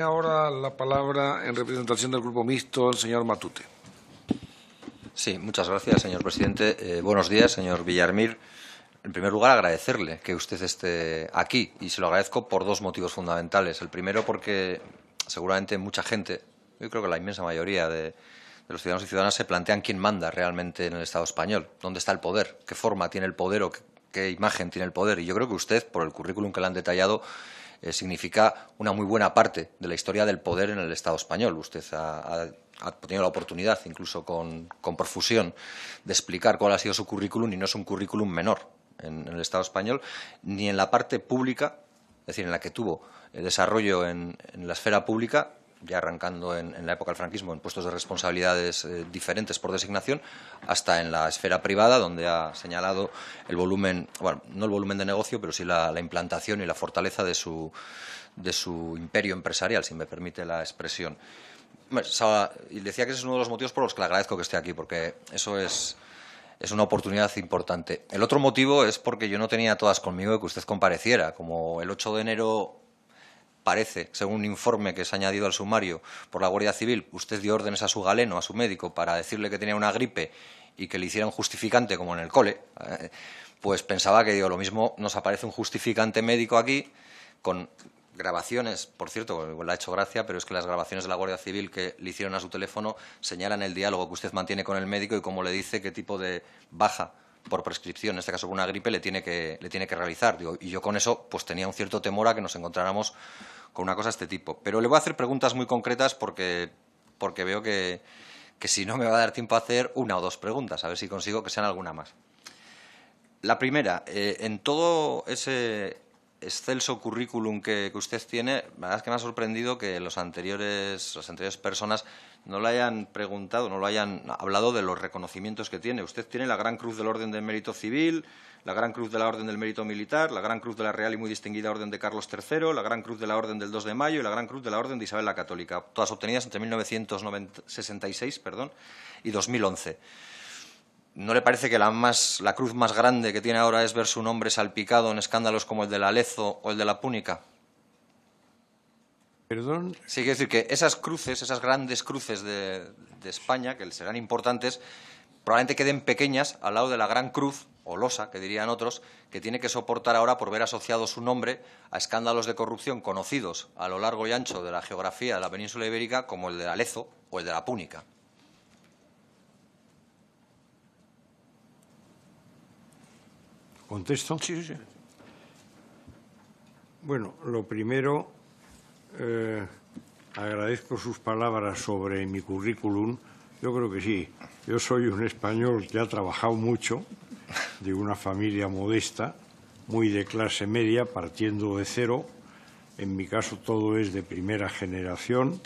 Ahora la palabra en representación del Grupo Mixto, el señor Matute. Sí, muchas gracias, señor presidente. Buenos días, señor Villarmir. En primer lugar, agradecerle que usted esté aquí y se lo agradezco por dos motivos fundamentales. El primero porque seguramente mucha gente, yo creo que la inmensa mayoría de los ciudadanos y ciudadanas se plantean quién manda realmente en el Estado español, dónde está el poder, qué forma tiene el poder o qué imagen tiene el poder. Y yo creo que usted, por el currículum que le han detallado, significa una muy buena parte de la historia del poder en el Estado español. Usted ha tenido la oportunidad, incluso con profusión, de explicar cuál ha sido su currículum, y no es un currículum menor en el Estado español, ni en la parte pública, es decir, en la que tuvo desarrollo en la esfera pública, ya arrancando en la época del franquismo en puestos de responsabilidades diferentes por designación, hasta en la esfera privada, donde ha señalado el volumen, bueno, no el volumen de negocio, pero sí la implantación y la fortaleza de su imperio empresarial, si me permite la expresión. Y decía que ese es uno de los motivos por los que le agradezco que esté aquí, porque eso es una oportunidad importante. El otro motivo es porque yo no tenía todas conmigo de que usted compareciera. Como el 8 de enero parece, según un informe que se ha añadido al sumario por la Guardia Civil, usted dio órdenes a su galeno, a su médico, para decirle que tenía una gripe y que le hiciera un justificante como en el cole, pues pensaba que, lo mismo nos aparece un justificante médico aquí con grabaciones, por cierto, le ha hecho gracia, pero es que las grabaciones de la Guardia Civil que le hicieron a su teléfono señalan el diálogo que usted mantiene con el médico y cómo le dice qué tipo de baja por prescripción, en este caso con una gripe, le tiene que realizar. Y yo con eso pues tenía un cierto temor a que nos encontráramos con una cosa de este tipo. Pero le voy a hacer preguntas muy concretas porque veo que si no me va a dar tiempo a hacer una o dos preguntas, a ver si consigo que sean alguna más. La primera, en todo ese excelso currículum que usted tiene, la verdad es que me ha sorprendido que las anteriores personas no le hayan preguntado, no le hayan hablado de los reconocimientos que tiene. Usted tiene la Gran Cruz del Orden del Mérito Civil, la Gran Cruz de la Orden del Mérito Militar, la Gran Cruz de la Real y muy distinguida Orden de Carlos III, la Gran Cruz de la Orden del 2 de Mayo y la Gran Cruz de la Orden de Isabel la Católica, todas obtenidas entre 1966 y 2011. ¿No le parece que la cruz más grande que tiene ahora es ver su nombre salpicado en escándalos como el de la Lezo o el de la Púnica? Perdón. Sí, quiero decir que esas cruces, esas grandes cruces de España, que serán importantes, probablemente queden pequeñas al lado de la gran cruz, o losa, que dirían otros, que tiene que soportar ahora por ver asociado su nombre a escándalos de corrupción conocidos a lo largo y ancho de la geografía de la península ibérica, como el de la Lezo o el de la Púnica. ¿Contesto? Sí, sí, sí. Bueno, lo primero, agradezco sus palabras sobre mi currículum. Yo creo que sí. Yo soy un español que ha trabajado mucho, de una familia modesta, muy de clase media, partiendo de cero. En mi caso todo es de primera generación.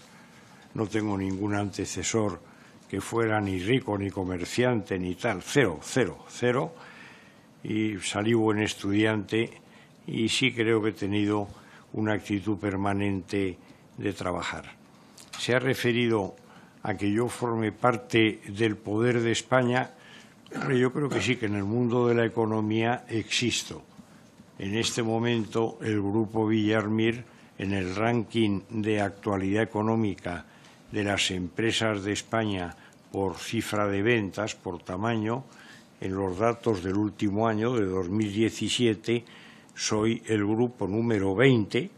No tengo ningún antecesor que fuera ni rico, ni comerciante, ni tal. Cero, cero, cero. Y salí buen estudiante y sí creo que he tenido una actitud permanente de trabajar. Se ha referido a que yo forme parte del poder de España. Yo creo que sí, que en el mundo de la economía existo. En este momento el Grupo Villarmir, en el ranking de actualidad económica de las empresas de España por cifra de ventas, por tamaño, en los datos del último año, de 2017, soy el grupo número 20,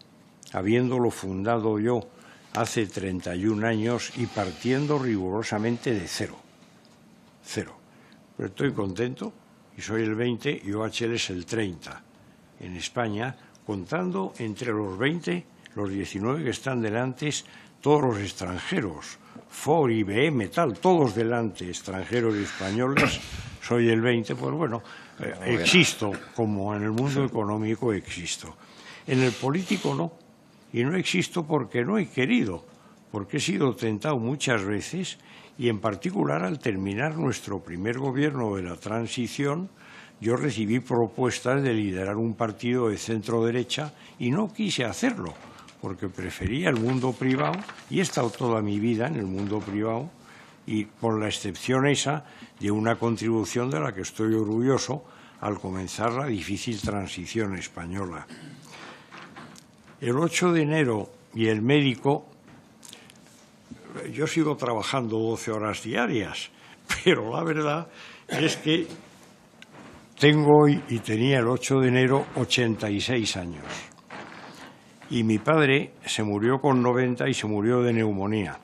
habiéndolo fundado yo hace 31 años y partiendo rigurosamente de cero. Cero. Pero estoy contento y soy el 20 y OHL es el 30 en España, contando entre los 20, los 19 que están delante, todos los extranjeros, Ford, IBM, tal, todos delante, extranjeros y españoles. Soy el 20, pues bueno, existo, como en el mundo económico existo. En el político no, y no existo porque no he querido, porque he sido tentado muchas veces, y en particular al terminar nuestro primer gobierno de la transición, yo recibí propuestas de liderar un partido de centro-derecha y no quise hacerlo, porque prefería el mundo privado, y he estado toda mi vida en el mundo privado, y por la excepción esa de una contribución de la que estoy orgulloso al comenzar la difícil transición española. El 8 de enero y el médico, yo sigo trabajando 12 horas diarias, pero la verdad es que tengo hoy, y tenía el 8 de enero, 86 años. Y mi padre se murió con 90 y se murió de neumonía.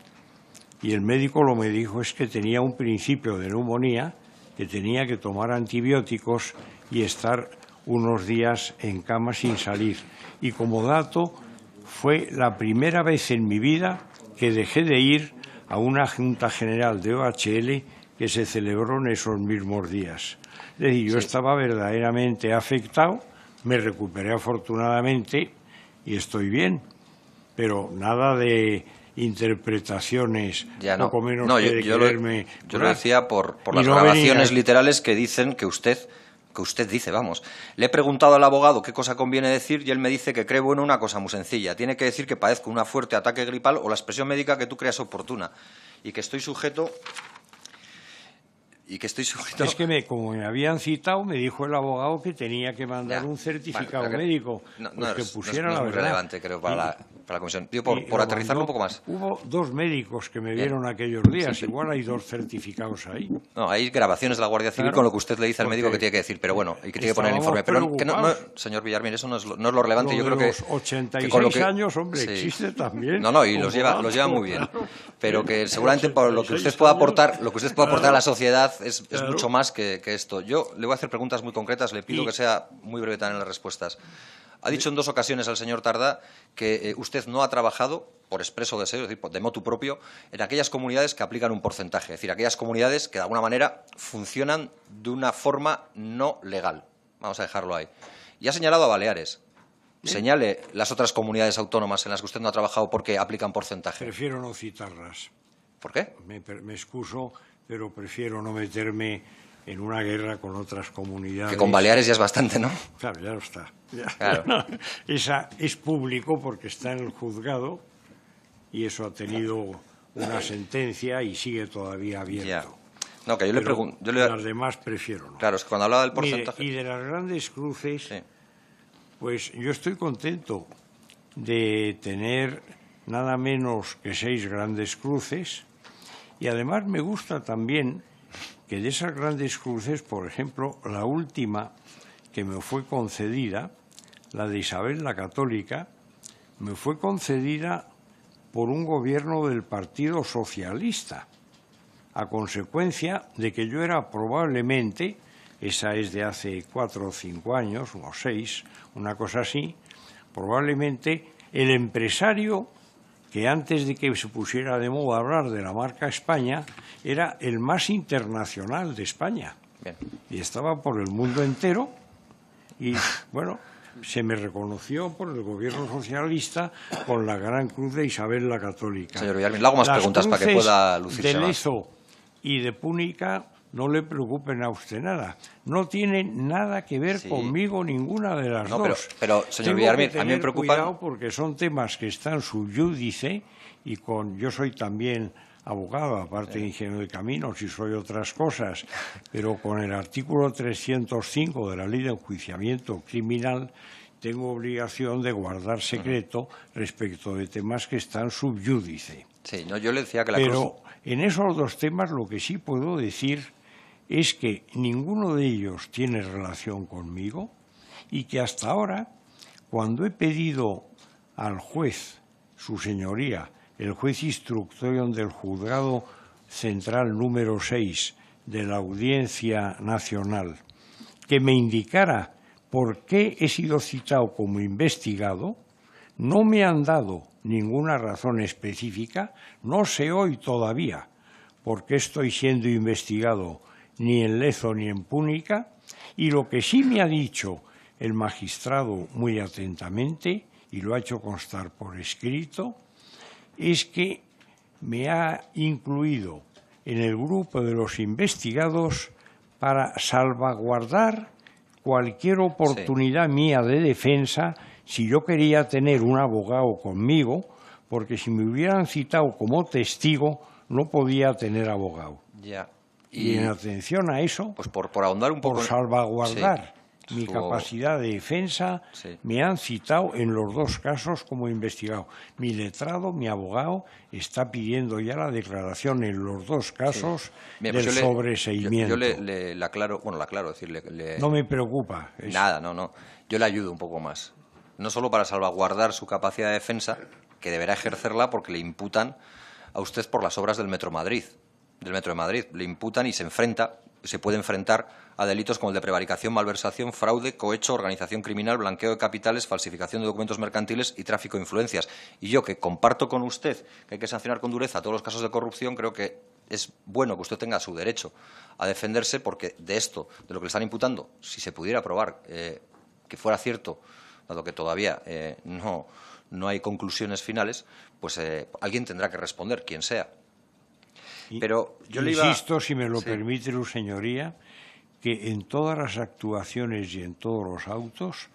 Y el médico lo me dijo es que tenía un principio de neumonía, que tenía que tomar antibióticos y estar unos días en cama sin salir. Y como dato, fue la primera vez en mi vida que dejé de ir a una Junta General de OHL que se celebró en esos mismos días. Es decir, yo estaba verdaderamente afectado, me recuperé afortunadamente y estoy bien, pero nada de interpretaciones poco menos que de quererme. Yo lo decía por las grabaciones literales que dicen que usted dice, vamos. Le he preguntado al abogado qué cosa conviene decir y él me dice que cree bueno una cosa muy sencilla. Tiene que decir que padezco un fuerte ataque gripal o la expresión médica que tú creas oportuna y que estoy sujeto... Es que como me habían citado, me dijo el abogado que tenía que mandar un certificado médico. Que pusiera no es la muy verdad. relevante, creo, para la comisión. Digo, por aterrizarlo un poco más. Hubo 2 médicos que me vieron aquellos días. Sí. Igual hay 2 certificados ahí. No, hay grabaciones de la Guardia Civil con lo que usted le dice al médico que tiene que decir. Pero bueno, y que tiene que poner el informe. Pero señor Villarmir, eso no es lo relevante. Yo creo que los 86 años, hombre, existe también. No, y los lleva muy bien. Pero que seguramente por lo que usted pueda aportar, a la sociedad es mucho más que esto. Yo le voy a hacer preguntas muy concretas, le pido que sea muy breve también en las respuestas. Ha dicho en 2 ocasiones al señor Tardá que usted no ha trabajado, por expreso deseo, es decir, de motu propio, en aquellas comunidades que aplican un porcentaje, es decir, aquellas comunidades que de alguna manera funcionan de una forma no legal. Vamos a dejarlo ahí. Y ha señalado a Baleares. Señale las otras comunidades autónomas en las que usted no ha trabajado porque aplican porcentaje. Prefiero no citarlas. ¿Por qué? Me excuso, pero prefiero no meterme en una guerra con otras comunidades. Que con Baleares ya es bastante, ¿no? Claro, ya lo está. Ya. Claro. Esa es público porque está en el juzgado y eso ha tenido una sentencia y sigue todavía abierto. Ya. No, que yo le pregunto... Las demás prefiero no. Claro, es que cuando hablaba del porcentaje... Mire, y de las grandes cruces, pues yo estoy contento de tener nada menos que 6 grandes cruces y además me gusta también que de esas grandes cruces, por ejemplo, la última que me fue concedida, la de Isabel la Católica, me fue concedida por un gobierno del Partido Socialista, a consecuencia de que yo era probablemente, esa es de hace 4 o 5 años, o 6, una cosa así, probablemente el empresario que antes de que se pusiera de moda hablar de la marca España, era el más internacional de España. Bien. Y estaba por el mundo entero y, bueno, se me reconoció por el gobierno socialista con la Gran Cruz de Isabel la Católica. Señor Villarmir, le hago más preguntas para que pueda lucirse más. De Lezo y de Púnica no le preocupen a usted nada. No tiene nada que ver conmigo ninguna de las dos. Pero señor Villarmir, a mí me preocupa... Cuidado porque son temas que están sub iudice y yo soy también abogado, aparte de ingeniero de caminos y soy otras cosas, pero con el artículo 305 de la Ley de Enjuiciamiento Criminal tengo obligación de guardar secreto respecto de temas que están sub iudice. Sí, no, yo le decía que Pero en esos 2 temas lo que sí puedo decir es que ninguno de ellos tiene relación conmigo y que hasta ahora, cuando he pedido al juez, su señoría, el juez instructor del Juzgado Central número 6 de la Audiencia Nacional, que me indicara por qué he sido citado como investigado, no me han dado ninguna razón específica, no sé hoy todavía por qué estoy siendo investigado ni en Lezo ni en Púnica, y lo que sí me ha dicho el magistrado muy atentamente, y lo ha hecho constar por escrito, es que me ha incluido en el grupo de los investigados para salvaguardar cualquier oportunidad mía de defensa si yo quería tener un abogado conmigo, porque si me hubieran citado como testigo no podía tener abogado. Ya. Y en atención a eso, pues por ahondar un poco, por salvaguardar mi capacidad de defensa, sí. Me han citado en los dos casos como investigado. Mi letrado, mi abogado, está pidiendo ya la declaración en los dos casos Bien, del pues sobreseimiento. Yo le aclaro, bueno, le aclaro, decirle... No me preocupa. Nada, no. Yo le ayudo un poco más. No solo para salvaguardar su capacidad de defensa, que deberá ejercerla porque le imputan a usted por las obras del Metro de Madrid. Le imputan y se puede enfrentar a delitos como el de prevaricación, malversación, fraude, cohecho, organización criminal, blanqueo de capitales, falsificación de documentos mercantiles y tráfico de influencias. Y yo, que comparto con usted que hay que sancionar con dureza todos los casos de corrupción, creo que es bueno que usted tenga su derecho a defenderse, porque de esto, de lo que le están imputando, si se pudiera probar que fuera cierto, dado que todavía no hay conclusiones finales, pues alguien tendrá que responder, quien sea. Pero yo insisto, si me lo permite su señoría, que en todas las actuaciones y en todos los autos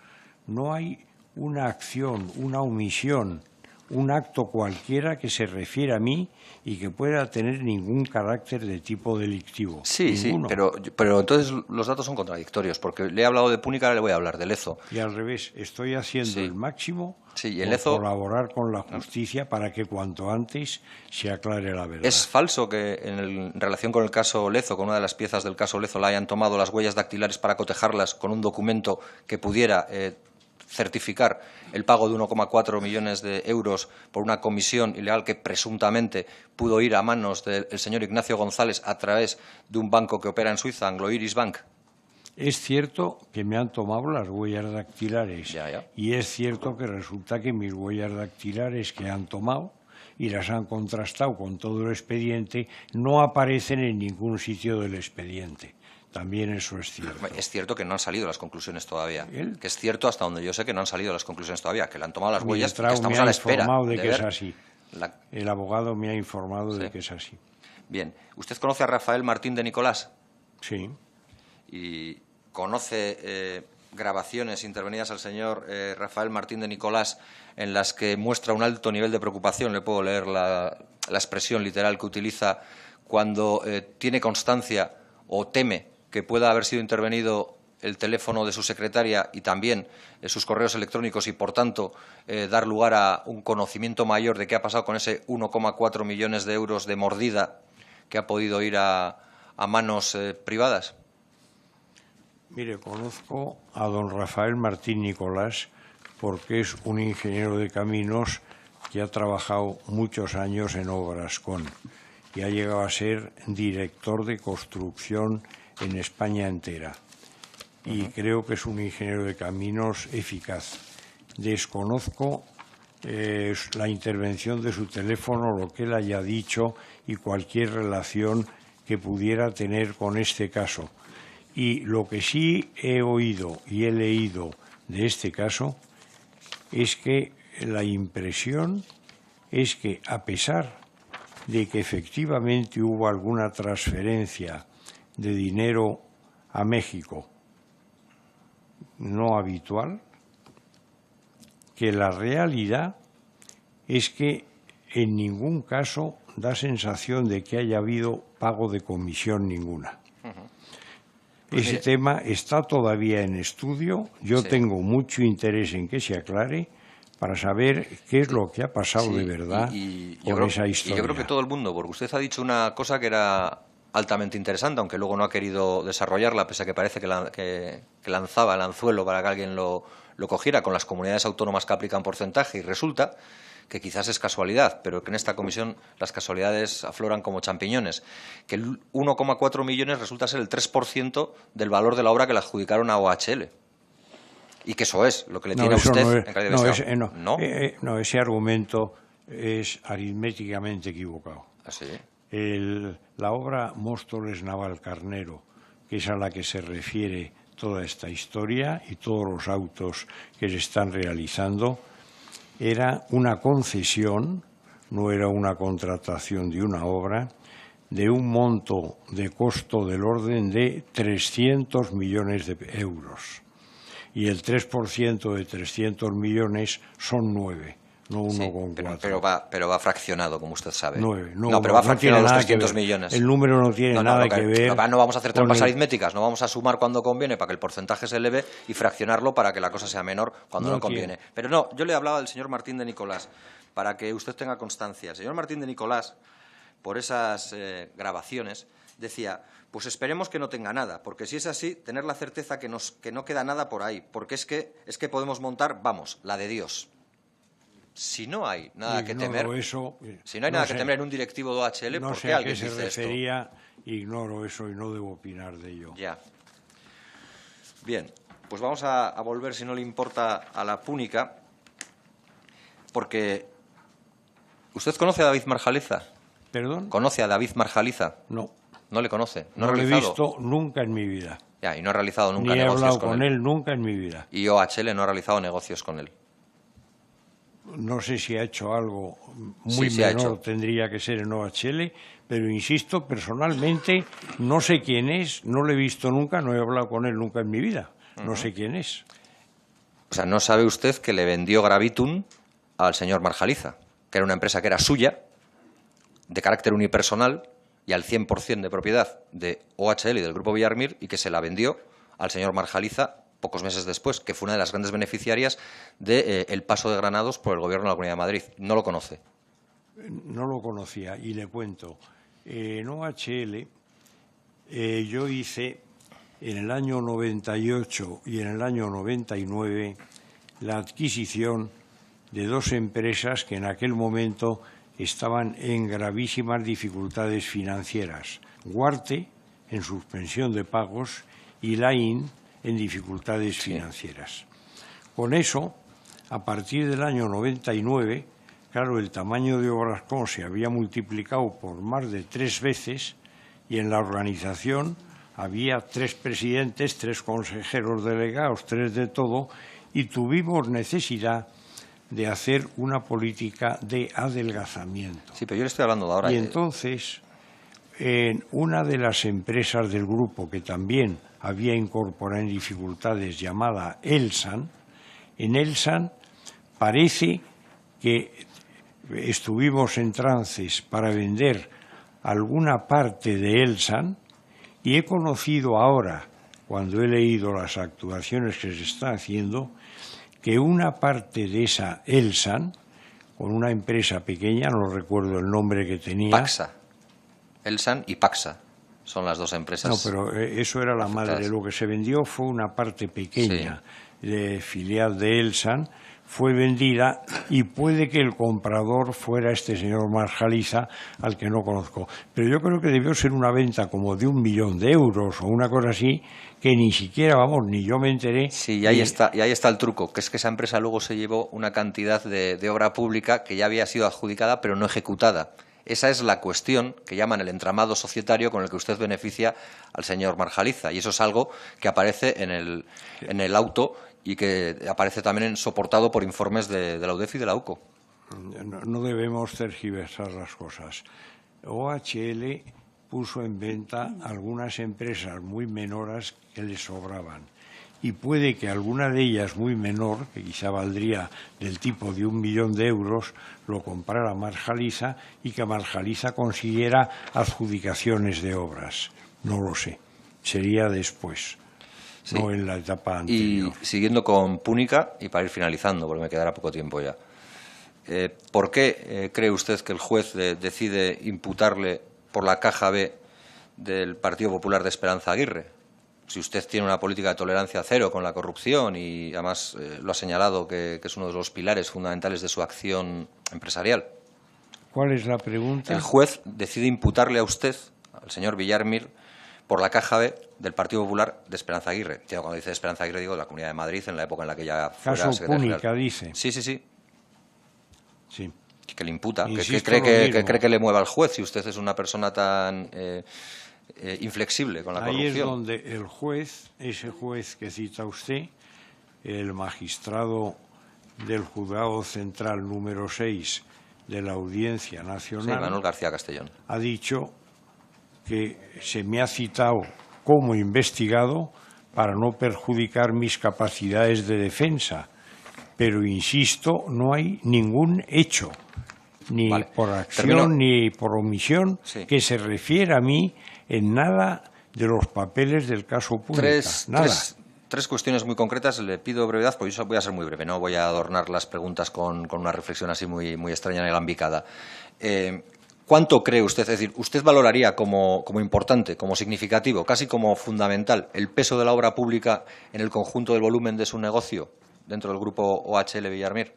no hay una acción, una omisión, un acto cualquiera que se refiera a mí y que pueda tener ningún carácter de tipo delictivo. Sí, ninguno. Sí, pero entonces los datos son contradictorios, porque le he hablado de Púnica, ahora le voy a hablar de Lezo. Y al revés, estoy haciendo el máximo por colaborar con la justicia para que cuanto antes se aclare la verdad. ¿Es falso que en relación con el caso Lezo, con una de las piezas del caso Lezo, le hayan tomado las huellas dactilares para cotejarlas con un documento que pudiera certificar el pago de 1,4 millones de euros por una comisión ilegal que presuntamente pudo ir a manos del señor Ignacio González a través de un banco que opera en Suiza, Anglo Iris Bank? Es cierto que me han tomado las huellas dactilares y es cierto que resulta que mis huellas dactilares que han tomado y las han contrastado con todo el expediente no aparecen en ningún sitio del expediente. También eso es cierto. Es cierto que no han salido las conclusiones todavía. Que es cierto, hasta donde yo sé, que no han salido las conclusiones todavía, que le han tomado las huellas y que estamos a la espera. De que es así. El abogado me ha informado de que es así. Bien. ¿Usted conoce a Rafael Martín de Nicolás? Sí. ¿Y conoce grabaciones intervenidas al señor Rafael Martín de Nicolás en las que muestra un alto nivel de preocupación? Le puedo leer la expresión literal que utiliza cuando tiene constancia o teme que pueda haber sido intervenido el teléfono de su secretaria y también sus correos electrónicos y, por tanto, dar lugar a un conocimiento mayor de qué ha pasado con ese 1,4 millones de euros de mordida que ha podido ir a manos privadas? Mire, conozco a don Rafael Martín Nicolás porque es un ingeniero de caminos que ha trabajado muchos años en Obrascón y ha llegado a ser director de construcción en España entera. Y creo que es un ingeniero de caminos eficaz. Desconozco la intervención de su teléfono, lo que él haya dicho y cualquier relación que pudiera tener con este caso. Y lo que sí he oído y he leído de este caso es que la impresión es que, a pesar de que efectivamente hubo alguna transferencia de dinero a México no habitual, que la realidad es que en ningún caso da sensación de que haya habido pago de comisión ninguna. Ese tema está todavía en estudio. Yo tengo mucho interés en que se aclare para saber qué es lo que ha pasado de verdad con esa historia. Y yo creo que todo el mundo, porque usted ha dicho una cosa que era altamente interesante, aunque luego no ha querido desarrollarla, pese a que parece que lanzaba el anzuelo para que alguien lo cogiera con las comunidades autónomas que aplican porcentaje, y resulta que quizás es casualidad, pero que en esta comisión las casualidades afloran como champiñones, que el 1,4 millones resulta ser el 3% del valor de la obra que le adjudicaron a OHL. Y que eso es lo que le tiene a usted en calidad de investigador. No, ese argumento es aritméticamente equivocado. ¿Ah, sí? La obra Móstoles Navalcarnero, que es a la que se refiere toda esta historia y todos los autos que se están realizando, era una concesión, no era una contratación de una obra, de un monto de costo del orden de 300 millones de euros. Y el 3% de 300 millones son 9. no 1,4. Pero va fraccionado, como usted sabe. 9. No, pero va fraccionado los nada 300 millones. El número no tiene nada que ver. No vamos a hacer trampas aritméticas, no vamos a sumar cuando conviene para que el porcentaje se eleve y fraccionarlo para que la cosa sea menor cuando no conviene. Pero no, yo le hablaba del señor Martín de Nicolás, para que usted tenga constancia. El señor Martín de Nicolás, por esas grabaciones, decía: pues esperemos que no tenga nada, porque si es así, tener la certeza que no queda nada por ahí, porque es que podemos montar, vamos, la de Dios. Si no hay nada que temer, en un directivo de OHL, ¿por qué alguien dice esto? Ignoro eso y no debo opinar de ello. Ya. Bien, pues vamos a volver, si no le importa, a la púnica, porque ¿usted conoce a David Marjaliza? ¿Perdón? ¿Conoce a David Marjaliza? No. ¿No le conoce? No lo he visto nunca en mi vida. Ya, y no ha realizado nunca negocios con él. Ni he hablado con él nunca en mi vida. Y OHL no ha realizado negocios con él. No sé si ha hecho algo muy menor, tendría que ser en OHL, pero insisto, personalmente no sé quién es, no lo he visto nunca, no he hablado con él nunca en mi vida. No sé quién es. O sea, ¿no sabe usted que le vendió Gravitum al señor Marjaliza, que era una empresa que era suya, de carácter unipersonal y al 100% de propiedad de OHL y del Grupo Villarmir, y que se la vendió al señor Marjaliza pocos meses después, que fue una de las grandes beneficiarias del paso de Granados por el Gobierno de la Comunidad de Madrid? ¿No lo conoce? No lo conocía, y le cuento. En OHL yo hice en el año 98 y en el año 99 la adquisición de dos empresas que en aquel momento estaban en gravísimas dificultades financieras. Guarte, en suspensión de pagos, y Lain, en dificultades financieras. Con eso, a partir del año 99, claro, el tamaño de Obrascón se había multiplicado por más de 3 veces y en la organización había 3 presidentes, 3 consejeros delegados, 3 de todo, y tuvimos necesidad de hacer una política de adelgazamiento. Sí, pero yo le estoy hablando de ahora. Y entonces, en una de las empresas del grupo que también había incorporado en dificultades, llamada Elsan, en Elsan parece que estuvimos en trances para vender alguna parte de Elsan, y he conocido ahora, cuando he leído las actuaciones que se están haciendo, que una parte de esa Elsan, con una empresa pequeña, no recuerdo el nombre que tenía. Paxa. Elsan y Paxa son las dos empresas. No, pero eso era la madre. Lo que se vendió fue una parte pequeña de filial de Elsan, fue vendida, y puede que el comprador fuera este señor Marjaliza, al que no conozco. Pero yo creo que debió ser una venta como de 1 millón de euros o una cosa así, que ni siquiera, ni yo me enteré. Sí, y ahí está el truco, que es que esa empresa luego se llevó una cantidad de obra pública que ya había sido adjudicada pero no ejecutada. Esa es la cuestión que llaman el entramado societario con el que usted beneficia al señor Marjaliza, y eso es algo que aparece en el auto y que aparece también soportado por informes de la UDEF y de la UCO. No debemos tergiversar las cosas. OHL puso en venta algunas empresas muy menores que le sobraban, y puede que alguna de ellas muy menor, que quizá valdría del tipo de 1 millón de euros, lo comprara Marjaliza y que Marjaliza consiguiera adjudicaciones de obras. No lo sé. Sería después. Sí. No en la etapa anterior. Y siguiendo con Púnica, y para ir finalizando, porque me quedará poco tiempo ya, ¿por qué cree usted que el juez decide imputarle por la caja B del Partido Popular de Esperanza Aguirre? Si usted tiene una política de tolerancia cero con la corrupción y además lo ha señalado que es uno de los pilares fundamentales de su acción empresarial. ¿Cuál es la pregunta? El juez decide imputarle a usted, al señor Villarmir, por la caja B del Partido Popular de Esperanza Aguirre. Cuando dice Esperanza Aguirre, digo de la Comunidad de Madrid, en la época en la que ya fuera caso secretaria Púnica, general. dice. Sí. Sí. Que le imputa. Que cree que le mueva al juez si usted es una persona tan inflexible con la corrupción. Ahí es donde el juez, ese juez que cita usted, el magistrado del Juzgado Central número 6 de la Audiencia Nacional, Manuel García Castellón, ha dicho que se me ha citado como investigado para no perjudicar mis capacidades de defensa, pero insisto, no hay ningún hecho, ni Vale. por acción Termino. ni por omisión, Sí. que se refiera a mí en nada de los papeles del caso Púnica. Nada. Tres cuestiones muy concretas. Le pido brevedad, porque yo voy a ser muy breve. No voy a adornar las preguntas con una reflexión así muy extraña y alambicada. ¿Cuánto cree usted? Es decir, ¿usted valoraría como importante, como significativo, casi como fundamental, el peso de la obra pública en el conjunto del volumen de su negocio dentro del grupo OHL Villarmir?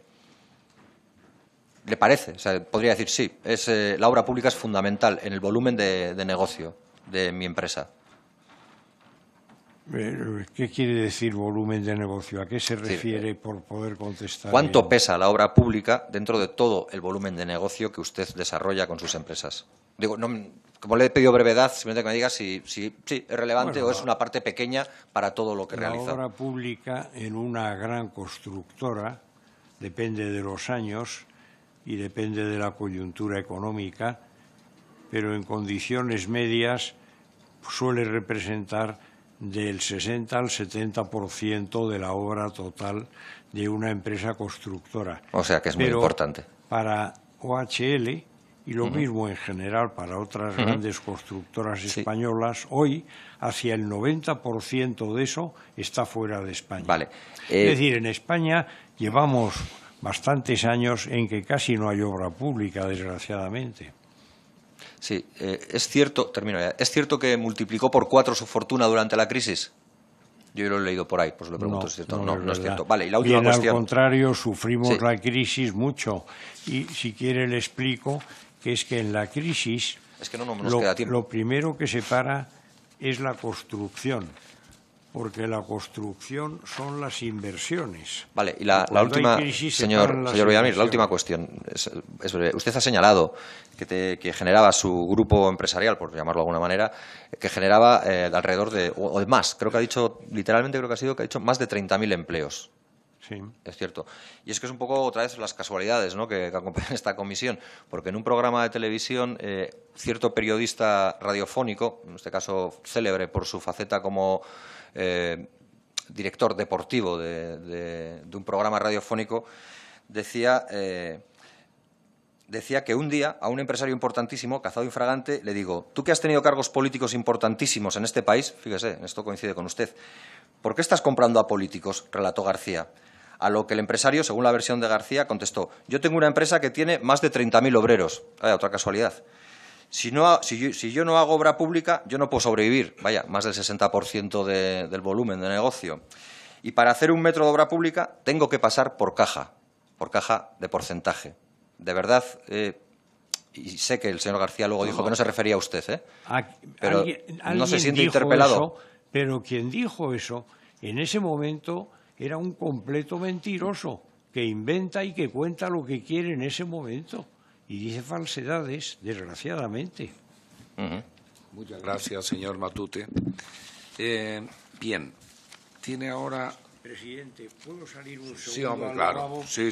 ¿Le parece? O sea, podría decir sí. La obra pública es fundamental en el volumen de negocio de mi empresa. ¿Qué quiere decir volumen de negocio? ¿A qué se refiere por poder contestar? ¿Cuánto pesa la obra pública dentro de todo el volumen de negocio que usted desarrolla con sus empresas? Digo, no, como le he pedido brevedad, simplemente que me diga si es relevante o es una parte pequeña para todo lo que realiza. La obra pública en una gran constructora depende de los años y depende de la coyuntura económica, pero en condiciones medias suele representar del 60 al 70% de la obra total de una empresa constructora. O sea que es muy importante. Para OHL, y lo mismo en general para otras grandes constructoras españolas, hoy hacia el 90% de eso está fuera de España. Vale. Es decir, en España llevamos bastantes años en que casi no hay obra pública, desgraciadamente. Sí, es cierto, termino ya. ¿Es cierto que multiplicó por 4 su fortuna durante la crisis? Yo lo he leído por ahí, pues lo pregunto si es cierto. No es cierto. Vale, y la última cuestión. Al contrario, sufrimos la crisis mucho. Y si quiere le explico que es que en la crisis es que no nos queda tiempo. Lo primero que se para es la construcción, porque la construcción son las inversiones. Vale, y la última, señor Villarmir, la última cuestión es breve. Usted ha señalado que generaba su grupo empresarial, por llamarlo de alguna manera, que generaba alrededor de, o más, creo que ha dicho, literalmente creo que ha dicho más de 30.000 empleos. Sí. Es cierto. Y es que es un poco otra vez las casualidades, ¿no?, que acompañan esta comisión, porque en un programa de televisión cierto periodista radiofónico, en este caso célebre por su faceta como director deportivo de un programa radiofónico, decía que un día a un empresario importantísimo, Cazado Infragante, le digo: tú que has tenido cargos políticos importantísimos en este país, fíjese, en esto coincide con usted, ¿por qué estás comprando a políticos?, relató García. A lo que el empresario, según la versión de García, contestó: yo tengo una empresa que tiene más de 30.000 obreros. Vaya, otra casualidad. Si yo no hago obra pública, yo no puedo sobrevivir. Vaya, más del 60% del volumen de negocio. Y para hacer un metro de obra pública tengo que pasar por caja de porcentaje. De verdad, y sé que el señor García luego dijo que no se refería a usted, pero no se siente interpelado. Eso, pero quien dijo eso, en ese momento era un completo mentiroso, que inventa y que cuenta lo que quiere en ese momento. Y dice falsedades, desgraciadamente. Muchas gracias, señor Matute. Bien, tiene ahora... Presidente, ¿puedo salir un segundo? Sí, hombre, claro. Sí.